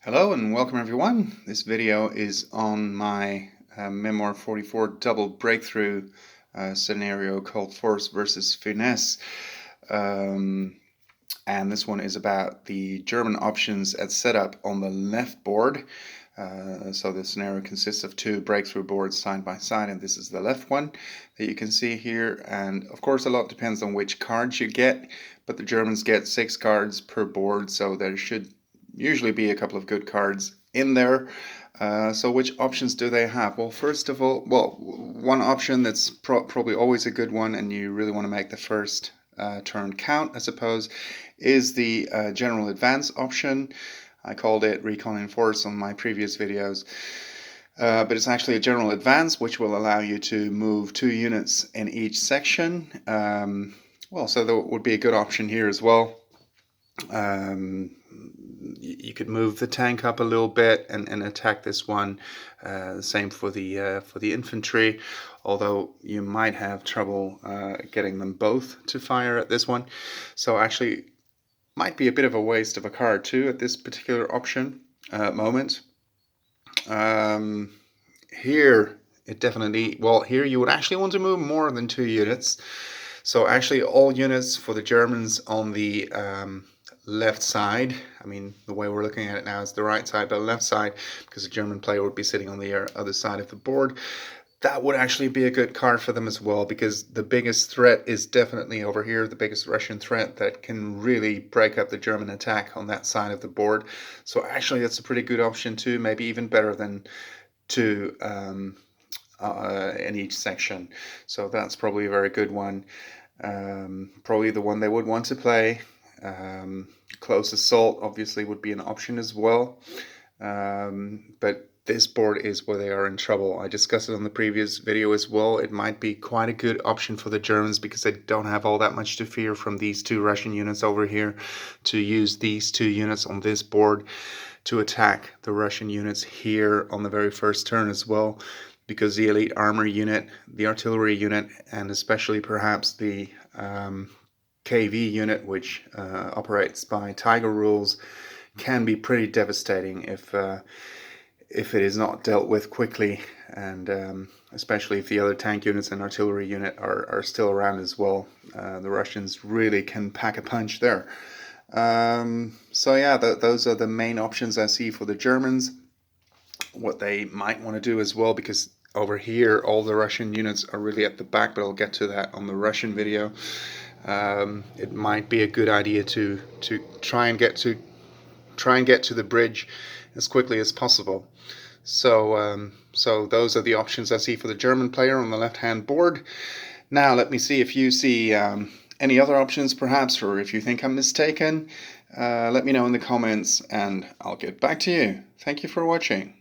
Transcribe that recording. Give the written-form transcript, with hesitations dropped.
Hello and welcome everyone. This video is on my Memoir 44 double breakthrough scenario called Force versus Finesse. And this one is about the German options at setup on the left board. So the scenario consists of two breakthrough boards side by side, and this is the left one that you can see here. And of course a lot depends on which cards you get, but the Germans get 6 cards per board, so there should usually be a couple of good cards in there. So which options do they have? Well, first of all, one option that's probably always a good one, and you really want to make the first turn count, I suppose, is the general advance option. I called it Recon and Force on my previous videos. But it's actually a general advance, which will allow you to move 2 units in each section. So that would be a good option here as well. You could move the tank up a little bit and attack this one. Same for the infantry, although you might have trouble getting them both to fire at this one. So actually might be a bit of a waste of a card too at this particular option moment. Here it definitely, here you would actually want to move more than 2 units. So actually all units for the Germans on the left side, I mean the way we're looking at it now is the right side, but the left side, because the German player would be sitting on the other side of the board, that would actually be a good card for them as well, because the biggest threat is definitely over here, the biggest Russian threat that can really break up the German attack on that side of the board. So actually that's a pretty good option too, maybe even better than 2 in each section. So that's probably a very good one. Probably the one they would want to play. Close assault obviously would be an option as well, but this board is where they are in trouble. I discussed it on the previous video as well. It might be quite a good option for the Germans because they don't have all that much to fear from these 2 Russian units over here, to use these 2 units on this board to attack the Russian units here on the very first turn as well, because the elite armor unit, the artillery unit, and especially perhaps the KV unit, which operates by Tiger rules, can be pretty devastating if it is not dealt with quickly, and especially if the other tank units and artillery unit are still around as well. The Russians really can pack a punch there. So yeah, those are the main options I see for the Germans. What they might want to do as well, because over here all the Russian units are really at the back, but I'll get to that on the Russian video. It might be a good idea to try and get to the bridge as quickly as possible. So so those are the options I see for the German player on the left-hand board. Now let me see if you see any other options perhaps, or if you think I'm mistaken. Let me know in the comments and I'll get back to you. Thank you for watching.